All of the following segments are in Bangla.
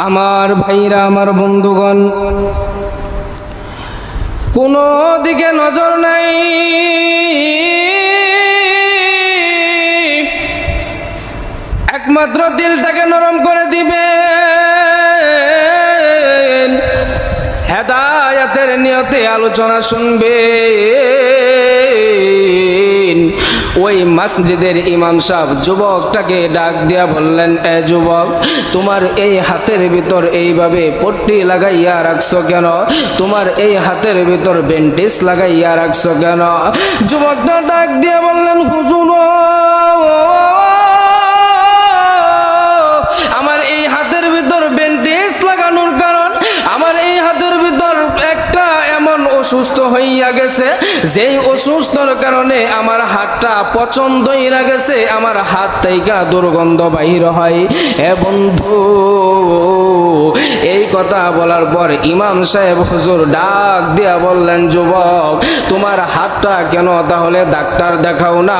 আমার ভাইরা, আমার বন্ধুগণ, কোনো দিকে নজর নাই, একমাত্র দিলটাকে নরম করে দিবেন, হেদায়েতের নিয়তে আলোচনা শুনবেন। ওই মসজিদের ইমাম সাহেব যুবকটাকে ডাক দিয়া বললেন, এ যুবক, তোমার এই হাতের ভিতর এইভাবে পট্টি লাগাইয়া রাখছো কেন? তোমার এই হাতের ভিতর ব্যান্ডেজ লাগাইয়া রাখছো কেন? যুবকটা ডাক দিয়া বললেন, হুজুর, আমার এই হাতের ভিতর ব্যান্ডেজ লাগানোর কারণ আমার এই হাতের ভিতর একটা এমন অসুস্থ হইয়া গেছে, যেই অসুস্থর কারণে আমার হাতটা পছন্দই গেছে, আমার হাত থেকে দুর্গন্ধ বাহির হয়। এ বন্ধু, এই কথা বলার পর ইমাম সাহেব হুজুর ডাক দিয়া বললেন, যুবক, তোমার হাতটা কেন তাহলে ডাক্তার দেখাও না?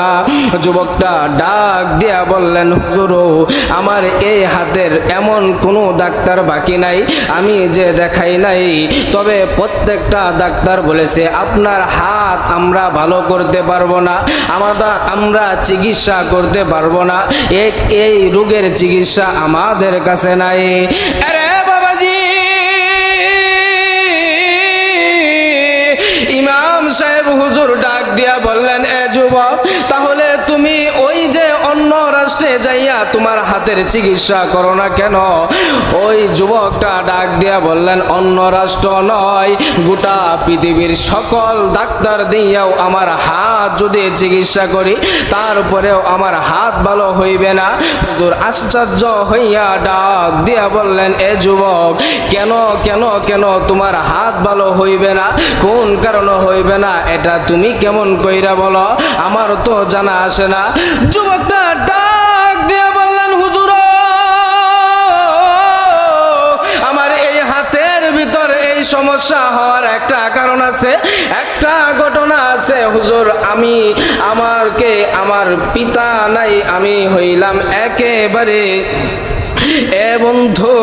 যুবকটা ডাক দিয়া বললেন, হুজুর, আমার এই হাতের এমন কোনো ডাক্তার বাকি নাই আমি যে দেখাই নাই, তবে প্রত্যেকটা ডাক্তার বলেছে আপনার হাত আমরা ভালো করতে পারবো না, আমরা চিকিৎসা করতে পারবো না, এই রোগের চিকিৎসা আমাদের কাছে নাই। আরে বাবাজি, ইমাম সাহেব হুজুর ডাক দিয়া বললেন, এ যুবক, তাহলে তুমি ওই যে অন্য রাষ্ট্রে যাইয়া তোমার হাতের চিকিৎসা করো না কেন? ওই যুবকটা ডাক দিয়া বললেন, অন্য রাষ্ট্র নয়, গোটা পৃথিবীর সকল ডাক্তার দিয়াও আমার হাত যদি চিকিৎসা করি তারপরেও আমার হাত ভালো হইবে না। হুজুর আশ্চর্য হইয়া ডাক দিয়া বললেন, এ যুবক, কেন কেন কেন তোমার হাত ভালো হইবে না? কোন কারণে হইবে না এটা তুমি কেমন কইরা বলো, আমার তো জানা আসে না। যুবকটা ডাক দিয়া বললেন, হুজুর, আমার এই হাতের ভিতর এই সমস্যা হওয়ার একটা কারণ আছে, একটা ঘটনা আছে। হুজুর, আমার পিতা নাই, আমি হইলাম একেবারে। এ বন্ধু,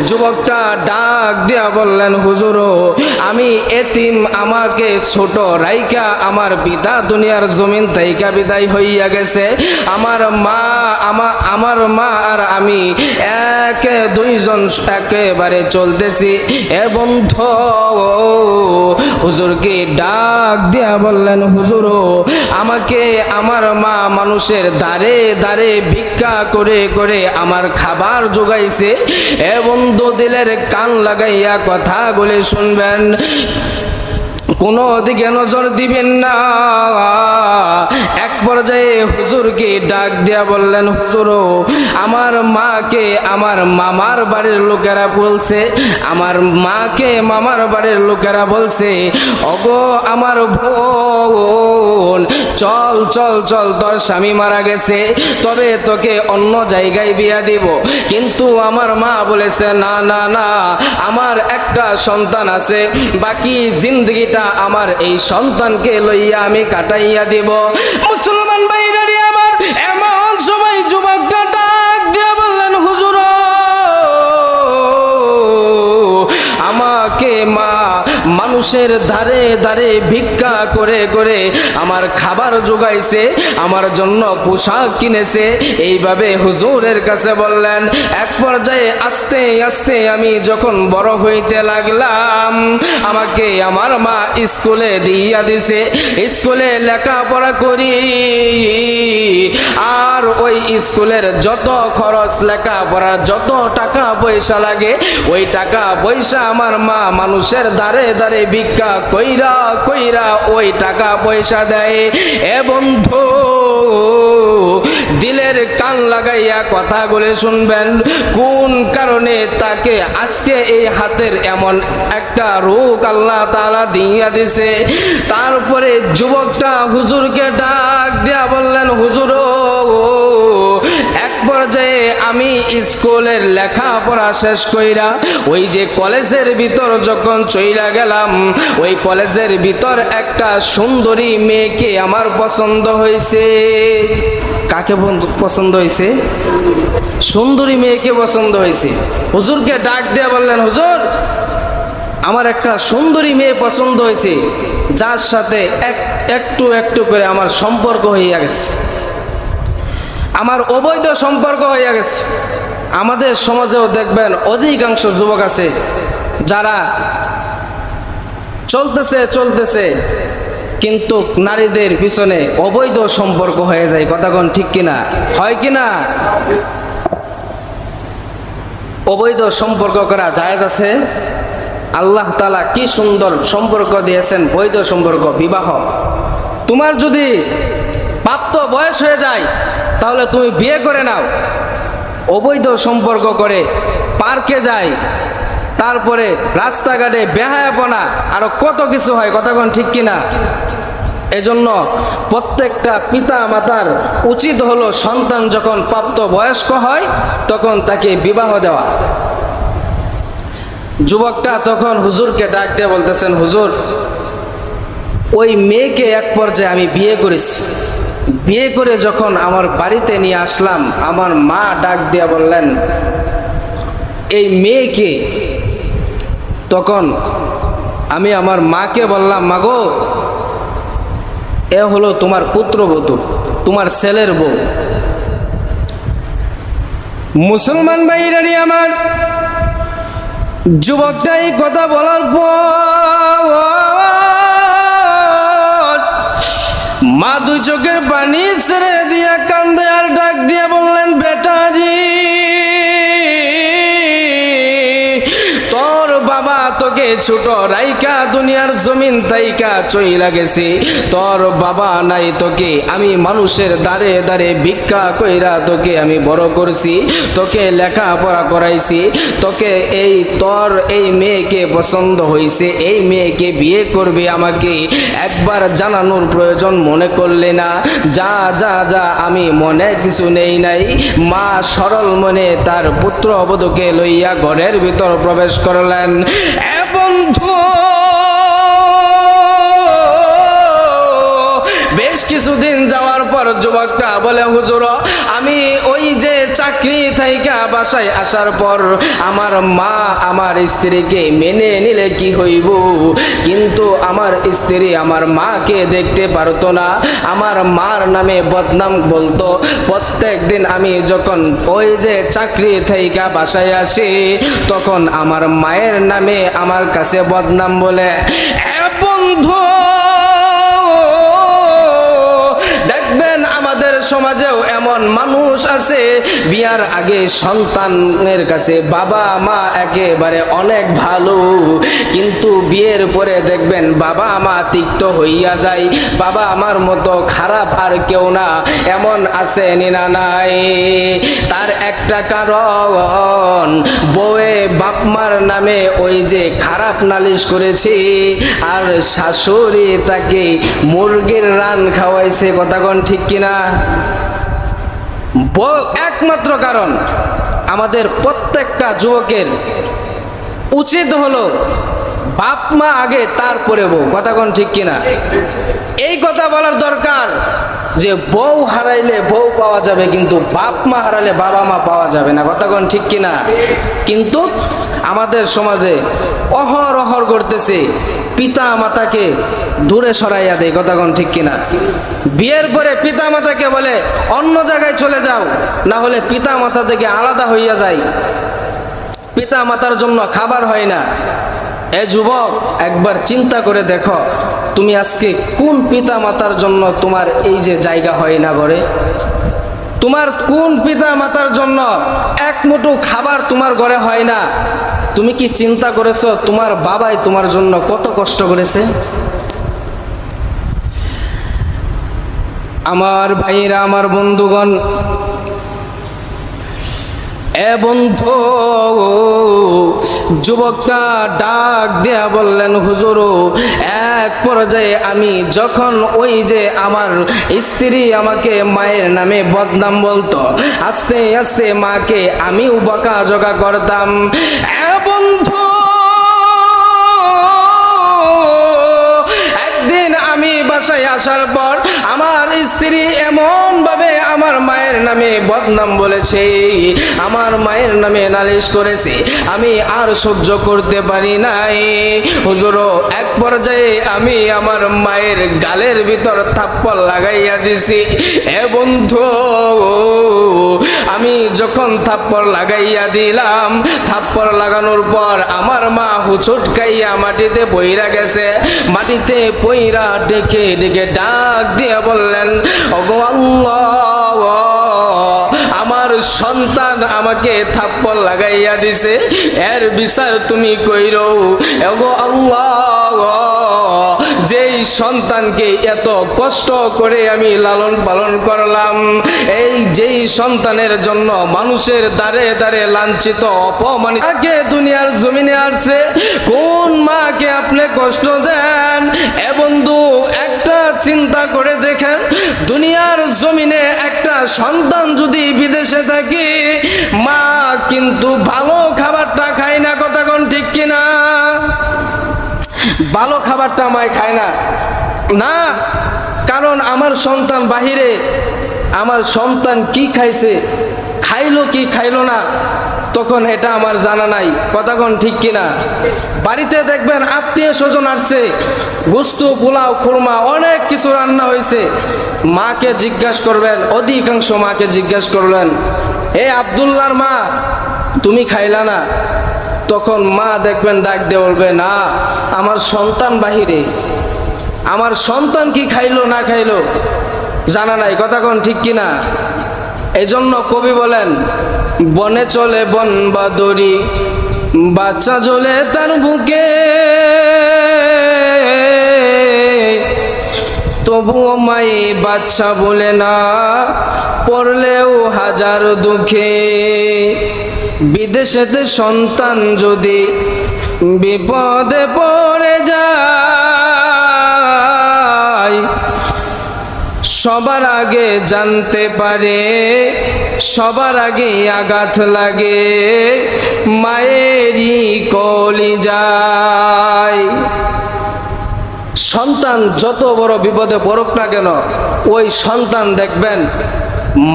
যুবকটা ডাক দিয়া বললেন, হুজুর, আমি এতিম, আমাকে ছোট রাইকা আমার পিতা দুনিয়ার জমিন তাইকা বিদায় হইয়া গেছে, আমার মা আর আমি দুইজন একেবারে চলতেছি। এ বন্ধু, হুজুরকে ডাক দিয়া বললেন, হুজুর, আমাকে আমার মা মানুষের দাঁড়ে দাঁড়ে ভিক্ষা করে করে আমার খাবার জোগাইছে। এ বন্ধু, দিলের কান লাগাইয়া কথা বলে শুনবেন, কোনো দিকে নজর দিবেন না। এক পর্যায়ে হুজুরকে ডাক দিয়া বললেন, হুজুর, আমার মাকে আমার মামার বাড়ির লোকেরা বলছে, আমার মাকে মামার বাড়ির লোকেরা বলছে, ওগো আমার বোন, চল চল চল, তোর স্বামী মারা গেছে, তবে তোকে অন্য জায়গায় বিয়া দিব। কিন্তু আমার মা বলেছে, না না না, আমার একটা সন্তান আছে, বাকি জিন্দগিটা আমার এই সন্তানকে লইয়া আমি কাটাইয়া দিব। মুসলমান ভাইরা রে আমার, এমন সময় যুবকটা ডাক দিয়া বললেন, হুজুর, আমাকে মা মানুষের ধারে ধারে ভিক্ষা করে করে আমার খাবার জোগাইছে, আমার জন্য পোশাক কিনেছে, এইভাবে হুজুরের কাছে বললেন। এক পর্যায়ে আস্তে আস্তে আমি যখন বড় হইতে লাগলাম, আমাকে আমার মা স্কুলে দিয়া দিছে, স্কুলে লেখাপড়া করি, আর ওই স্কুলের যত খরচ, লেখাপড়ার যত টাকা পয়সা লাগে, ওই টাকা পয়সা আমার মা মানুষের দ্বারে দ্বারে ভিক্ষা কইরা কইরা ওই টাকা পয়সা দেয়। এ বন্ধু, দিলের কান লাগাইয়া কথা বলে শুনবেন, কোন কারণে তাকে আজকে এই হাতের এমন একটা রোগ আল্লাহ তাআলা দিয়া দিছে। তারপরে যুবকটা হুজুরকে ডাক দিয়া বললেন, হুজুর, এক পর্যায়ে আমি স্কুলের লেখাপড়া শেষ কইরা ওই যে কলেজের ভিতর যখন চইলা গেলাম, ওই কলেজের ভিতর একটা সুন্দরী মেয়েকে আমার পছন্দ হয়েছে। কাকে পছন্দ হয়েছে? সুন্দরী মেয়েকে পছন্দ হয়েছে। হুজুরকে ডাক দিয়ে বললেন, হুজুর আমার একটা সুন্দরী মেয়ে পছন্দ হয়েছে, যার সাথে একটু একটু করে আমার সম্পর্ক হইয়া গেছে, আমার অবৈধ সম্পর্ক হইয়া গেছে। আমাদের সমাজেও দেখবেন অধিকাংশ যুবক আছে যারা চলতেছে কিন্তু নারীদের পিছনে অবৈধ সম্পর্ক হয়ে যায়। কথা কোন ঠিক কিনা? হয় কিনা? অবৈধ সম্পর্ক করা জায়েজ আছে? আল্লাহ তাআলা কি সুন্দর সম্পর্ক দিয়েছেন, বৈধ সম্পর্ক, বিবাহ। তোমার যদি প্রাপ্ত বয়স হয়ে যায় তাহলে তুমি বিয়ে করে নাও। অবৈধ সম্পর্ক করে পার্কে যায়, তারপরে রাস্তাঘাটে বেহায়াপনা, আরো কত কিছু হয়। কথা কোন ঠিক কিনা? এজন্য প্রত্যেকটা পিতা মাতার উচিত হলো সন্তান যখন প্রাপ্ত বয়স্ক হয় তখন তাকে বিবাহ দেওয়া। যুবকটা তখন হুজুরকে ডাক দিয়ে বলতেছেন, হুজুর ওই মেয়েকে এক পর্যায়ে আমি বিয়ে করেছি, বিয়ে করে যখন আমার বাড়িতে নিয়ে আসলাম, আমার মা ডাক দিয়ে বললেন এই মেয়েকে। তখন আমি আমার মাকে বললাম, মাগো এ হলো তোমার পুত্রবধূ, তোমার ছেলের বউ। মুসলমান ভাইরানি আমার, যুবকটা এই কথা বলার পর মা দুই চোখের পানি ছেড়ে দিয়া কান্দে আর ডাক দিয়ে বললেন, বেটারি তোর বাবা তোকে ছোট রাইকা দুনিয়ার জমিন তাইকা চইলা গেছে, তোর বাবা নাই, তোকে আমি মানুষের দাঁড়ে দাঁড়ে ভিক্ষা কইরা তোকে আমি বড় করছি, তোকে লেখাপড়া করাইছি, তোকে তোর এই মেয়েকে পছন্দ হয়েছে, এই মেয়েকে বিয়ে করবে, আমাকে একবার জানানোর প্রয়োজন মনে করলে না? যা যা যা, আমি মনে কিছু নেই নাই। মা সরল মনে তার পুত্রবধূকে লইয়া ঘরের ভিতর প্রবেশ করলেন। বন্ধু বেশ কিছুদিন যাওয়ার পর যুবকটা বলে, হুজুর আমি ওই যে চাকরি থাইকা বাসায় আসার পর আমার মা আমার স্ত্রীকে মেনে নিলে কি হইব, কিন্তু আমার স্ত্রী আমার মাকে দেখতে পারতো না, আমার মার নামে বদনাম বলতো। প্রত্যেক দিন আমি যখন ওই যে চাকরি থাইকা বাসায় আসি তখন আমার মায়ের নামে আমার কাছে বদনাম বলে। বন্ধু দেখবেন আমাদের সমাজেও এমন মানুষ আছে, বিয়ার আগে সন্তানের কাছে বাবা মা একেবারে অনেক ভালো, কিন্তু বিয়ের পরে দেখবেন বাবা মা তিক্ত হইয়া যায়, বাবা আমার মতো খারাপ আর কেউ না। এমন আছে না নাই? তার একটা কারণ, বউয়ে বাপ মার নামে ওই যে খারাপ নালিশ করেছে আর শাশুড়ি তাকে মুরগির রান খাওয়াইছে। কথা কোন ঠিক কিনা? একমাত্র কারণ। আমাদের প্রত্যেকটা যুবকের উচিত হলো বাপ মা আগে, তারপরে বউ। কথা কোন ঠিক কিনা? এই কথা বলার দরকার যে বউ হারাইলে বউ পাওয়া যাবে, কিন্তু বাপ মা হারালে বাবা মা পাওয়া যাবে না। কথা কোন ঠিক কিনা? কিন্তু আমাদের সমাজে অহরহ করতেছে পিতা মাতাকে দূরে সরাইয়া দেয়। কথা কোন ঠিক কিনা? বিয়ের পরে পিতা মাতাকে বলে অন্য জায়গায় চলে যাও, না হলে পিতা মাতা থেকে আলাদা হইয়া যায়, পিতা মাতার জন্য খাবার হয় না। এ যুবক, একবার চিন্তা করে দেখো তুমি আজকে কোন পিতা মাতার জন্য তোমার এই যে জায়গা হয় না ঘরে? তোমার কোন পিতা মাতার জন্য এক মুঠো খাবার তোমার ঘরে হয় না? তুমি কি চিন্তা করেছো তোমার বাবাই তোমার জন্য কত কষ্ট করেছে? আমার ভাইরা, আমার বন্ধুগণ, এ বন্ধু যুবকটা ডাক দিয়া বললেন, হুজুর এক পর্যায়ে আমি যখন ওই যে আমার স্ত্রী আমাকে মায়ের নামে বদনাম বলতো, আস্তে আস্তে মাকে আমিও বকাঝকা করতাম। বন্ধু, একদিন আমি বাসায় আসার পর আমার স্ত্রী এমন ভাবে আমার মায়ের নামে বদনাম বলেছে, আমার মায়ের নামে নালিশ করেছে, আমি আর সহ্য করতে পারি নাই। হুজুর এক পর্যায়ে আমি আমার মায়ের গালের ভিতর থাপ্পড় লাগাইয়া দিছি। বন্ধু, আমি যখন থাপ্পড় লাগাইয়া দিলাম, থাপ্পড় লাগানোর পর আমার মা হুচুট খাইয়া মাটিতে পইরা গেছে। মাটিতে পইরা ডেকে ডেকে ডাক দিয়ে বললেন, ওগো আল্লাহ, আমার সন্তান আমাকে থাপ্পড় লাগাইয়া দিছে, এর বিচার তুমি কইরো। ওগো আল্লাহ, যেই সন্তানকে এত কষ্ট করে আমি লালন পালন করলাম, এই যেই সন্তানের জন্য মানুষের দ্বারে দ্বারে লাঞ্ছিত অপমানিত আগে দুনিয়ার জমিনে আসছে, কোন মাকে আপনি কষ্ট দেন? বন্ধু, একটা চিন্তা করে দেখেন, দুনিয়ার জমিনে একটা সন্তান যদি বিদেশে থাকে, মা কিন্তু ভালো খাবারটা খায় না, কথা কোন ঠিক কিনা? ভালো খাবারটা মায় খায় না, না, কারণ আমার সন্তান বাহিরে, আমার সন্তান কি খাইছে, খাইলো কি খাইলো না, তখন এটা আমার জানা নাই, কথা কোন ঠিক কিনা? বাড়িতে দেখবেন আত্মীয় স্বজন আসছে, গোস্ত পোলাও খুরমা অনেক কিছু রান্না হয়েছে, মাকে জিজ্ঞাসা করবেন, অধিকাংশ মাকে জিজ্ঞাসা করবেন, হে আব্দুল্লাহর মা, তুমি খাইলা না? তখন মা দেখবেন ডাক দিয়ে বলবে, না, আমার সন্তান বাহিরে, আমার সন্তান কি খাইলো না খাইলো জানা নাই, কথা কোন ঠিক কিনা? এই জন্য কবি বলেন, বনে চলে বন বাদরি, বাচ্চা জ্বলে তার বুকে, তবুও মাই বাচ্চা বলে না, পড়লেও হাজার দুঃখে। বিদেশেতে সন্তান যদি বিপদে পড়ে যায়, সবার আগে জানতে পারে, সবার আগে আঘাত লাগে মায়েরই কলিজায়। সন্তান যত বড় বিপদে পড়ুক না কেন, ওই সন্তান দেখবেন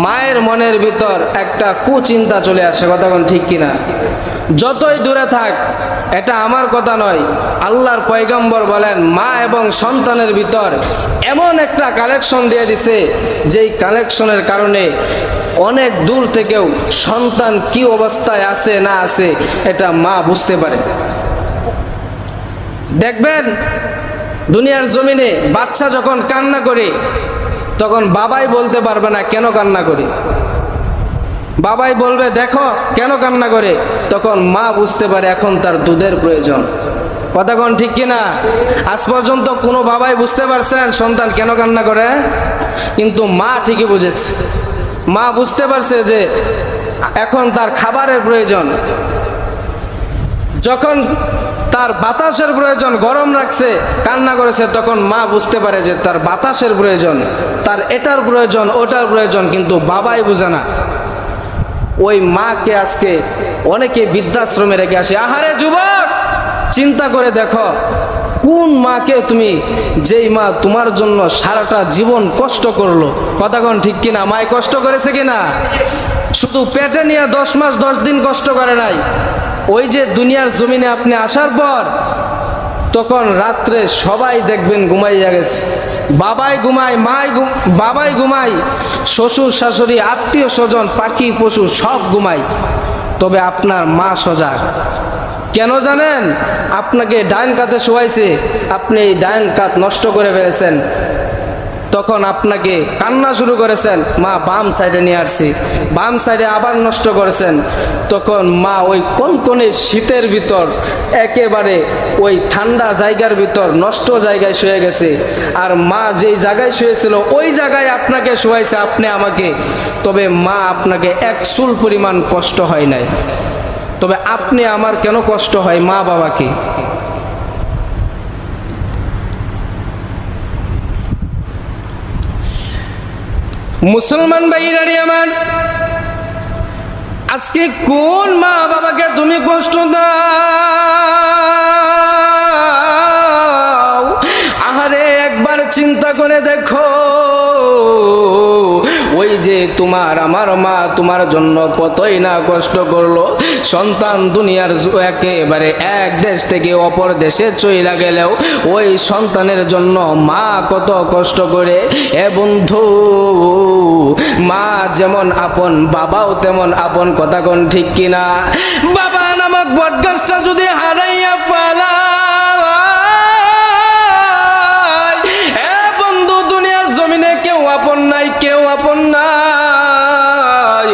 মায়ের মনের ভিতর একটা কুচিন্তা চলে আসে, কথা কোন ঠিক কিনা? যতই দূরে থাক, এটা আমার কথা নয়, আল্লাহর পয়গম্বর বলেন, মা এবং সন্তানের ভিতর এমন একটা কালেকশন দিয়ে দিছে, যেই কালেকশনের কারণে অনেক দূর থেকেও সন্তান কি অবস্থায় আছে না আছে এটা মা বুঝতে পারে। দেখবেন দুনিয়ার জমিনে বাচ্চা যখন কান্না করে, তখন বাবাই বলতে পারবে না কেন কান্না করে, বাবাই বলবে দেখো কেন কান্না করে, তখন মা বুঝতে পারে এখন তার দুধের প্রয়োজন, কথা কোন ঠিক কিনা? আজ পর্যন্ত কোনো বাবাই বুঝতে পারছেন সন্তান কেন কান্না করে? কিন্তু মা ঠিকই বুঝেছে, মা বুঝতে পারছে যে এখন তার খাবারের প্রয়োজন, যখন তার বাতাসের প্রয়োজন, গরম লাগছে কান্না করেছে, তখন মা বুঝতে পারে যে তার বাতাসের প্রয়োজন, তার এটার প্রয়োজন ওটার প্রয়োজন, কিন্তু বাবাই বুঝে না। ওই মাকে আজকে অনেকে বৃদ্ধাশ্রমে রেখে আসে। আহারে যুবক, চিন্তা করে দেখো, কোন মাকে তুমি, যেই মা তোমার জন্য সারাটা জীবন কষ্ট করলো, কথা কোন ঠিক কিনা? মায় কষ্ট করেছে কিনা? শুধু পেটে নিয়ে 10 মাস 10 দিন কষ্ট করে নাই, ওই যে দুনিয়ার জমিনে আপনি আসার পর তখন রাত্রে সবাই দেখবেন ঘুমাইয়া গেছে, বাবাই ঘুমায়, বাবাই ঘুমায়, শ্বশুর শাশুড়ি আত্মীয় স্বজন পাখি পশু সব ঘুমায়, তবে আপনার মা সজাগ। কেন জানেন? আপনাকে ডাইন কাতে শোয়াইছে, আপনি এই ডাইন কাত নষ্ট করে ফেলেছেন, তখন আপনাকে কান্না শুরু করেছেন, মা বাম সাইডে নিয়ে আসছি, বাম সাইডে আবার নষ্ট করেছেন, তখন মা ওই কনকনে শীতের ভিতর একেবারে ওই ঠান্ডা জায়গার ভিতর নষ্ট জায়গায় শুয়ে গেছে, আর মা যেই জায়গায় শুয়েছিল ওই জায়গায় আপনাকে শোয়াইছে, আপনি আমাকে, তবে মা আপনাকে এক চুল পরিমাণ কষ্ট হয় নাই, তবে আপনি আমার কেন কষ্ট হয় মা বাবাকে? মুসলমান ভাইরানি আমার, আজকে কোন মা বাবাকে তুমি কষ্ট দাও? আহারে একবার চিন্তা করে দেখো, ওই যে তোমার আমার মা তোমার জন্য কতই না কষ্ট করলো। সন্তান দুনিয়ার একেবারে এক দেশ থেকে অপর দেশে চইলা গেলেও ওই সন্তানের জন্য মা কত কষ্ট করে। এ বন্ধু, মা যেমন আপন বাবাও তেমন আপন, কথা কোন ঠিক কিনা? বাবা নামক বটগাছটা যদি হারাইয়া ফেলা, আপন নাই, কেউ আপন নাই।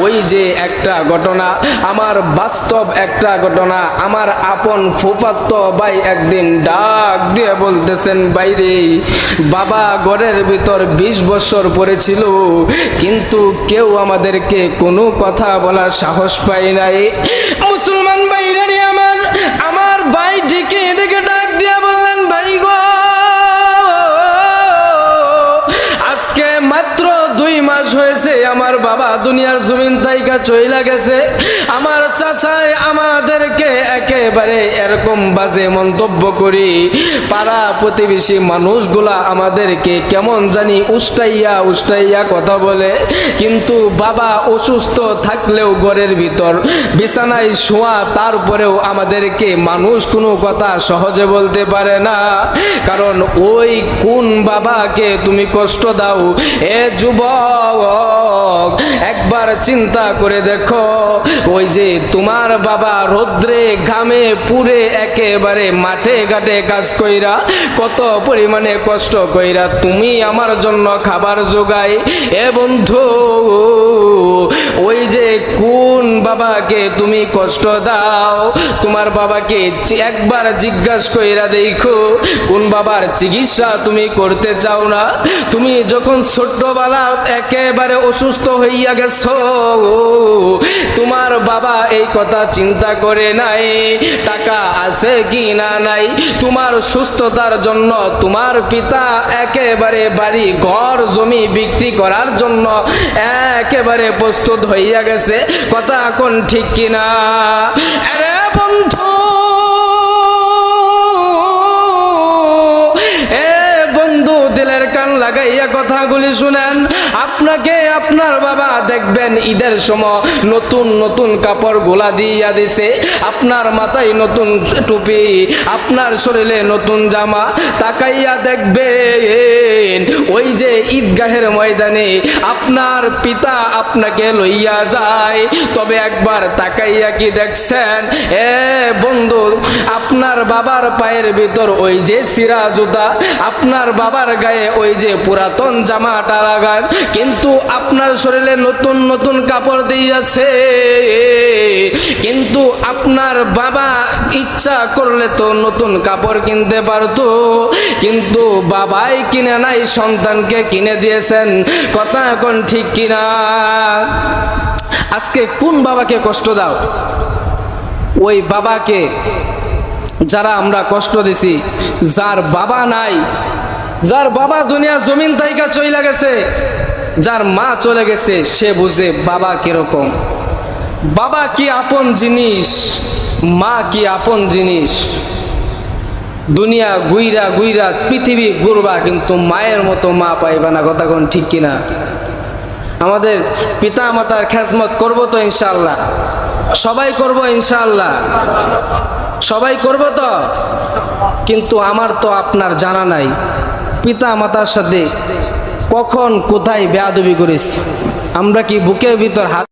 ওই যে একটা ঘটনা, আমার বাস্তব একটা ঘটনা, আমার আপন ফুফাতো ভাই একদিন ডাক দিয়ে বলতেছেন, বাইরে বাবা ঘরের ভিতর 20 বছর পড়েছিল, কিন্তু কেউ আমাদেরকে কোনো কথা বলার সাহস পাই নাই। মুসলমান ভাইরানি আমার, আমার ভাই ডেকে ডেকে ডাক দিয়ে বললেন, ভাই গো, আজকে মাত্র 2 মাস হয়েছে আমার বাবা দুনিয়ার জমিন তাইকা চইলা গেছে। আমার চাচাই আমাদেরকে একেবারে এরকম বাজে মন্তব্য করি, পাড়া প্রতিবেশী মানুষগুলা আমাদেরকে কেমন জানি উস্টাইয়া উস্টাইয়া কথা বলে, কিন্তু বাবা অসুস্থ থাকলেও ঘরের ভিতর বিছানায় শোয়া, তারপরেও আমাদেরকে মানুষ কোনো কথা সহজে বলতে পারে না। কারণ ওই কোন বাবাকে তুমি কষ্ট দাও? এ যুবক, একবার চিন্তা করে দেখো, ওই যে তোমার বাবা রোদ্রে ঘামে পুড়ে একেবারে মাঠে ঘাটে কাজ কইরা কত পরিমাণে কষ্ট কইরা তুমি আমার জন্য খাবার জোগাই। এ বন্ধু, ওই যে কোন বাবাকে তুমি কষ্ট দাও? তোমার বাবাকে একবার জিজ্ঞাসা কইরা দেখো, কোন বাবার চিকিৎসা তুমি করতে চাও না? তুমি যখন ছোট্টবেলা একেবারে অসুস্থ হইয়া গেছো, তোমার বাবা এই কথা চিন্তা করে নাই টাকা আছে কি না নাই। তোমার সুস্থতার জন্য তোমার পিতা একেবারে বাড়ি ঘর জমি বিক্রি করার জন্য একেবারে প্রস্তুত হইয়া গেছে, কথা এখন ঠিক কিনা? আরে বন্ধু, দিলের কান লাগাইয়া কথাগুলি শুনেন। আপনাকে আপনার বাবা দেখবেন ঈদের সময় নতুন নতুন কাপড় গোলা দিয়া দিছে, আপনার মাথায় নতুন টুপি, আপনার শরীরে নতুন জামা। তাকাইয়া দেখবেন ওই যে ঈদগাহের ময়দানে আপনার পিতা আপনাকে লইয়া যায়, তবে একবার তাকাইয়া কি দেখছেন? এ বন্ধু, আপনার বাবার পায়ের ভিতর ওই যে ছিঁড়া জুতা, আপনার বাবার গায়ে ওই যে পুরাতন জামাটা লাগান, কিন্তু আপনার শরীরে নতুন নতুন কাপড় দিয়েছে। কিন্তু আপনার বাবা ইচ্ছা করলে তো নতুন কাপড় কিনতে পারতো, কিন্তু বাবাই কিনে নাই, সন্তানকে কিনে দিয়েছেন, কথা এখন ঠিক কিনা? আজকে কোন বাবাকে কষ্ট দাও? ওই বাবাকে যারা আমরা কষ্ট দিছি, যার বাবা নাই, যার বাবা দুনিয়া জমিন তাইকা চইলা গেছে, যার মা চলে গেছে, সে বুঝে বাবা কিরকম, বাবা কি আপন জিনিস, মা কি আপন জিনিস। দুনিয়া গুইরা গুইরা পৃথিবী ঘুরবা, কিন্তু মায়ের মতো মা পাইবা না, কথা কোন ঠিক কিনা? আমাদের পিতা মাতার খেজমত করব তো ইনশাআল্লাহ, সবাই করব ইনশাআল্লাহ, সবাই করব তো। কিন্তু আমার তো আপনার জানা নাই পিতা মাতার সাথে কখন কোথায় বেয়াদবি করেছি। আমরা কি বুকের ভিতর হাত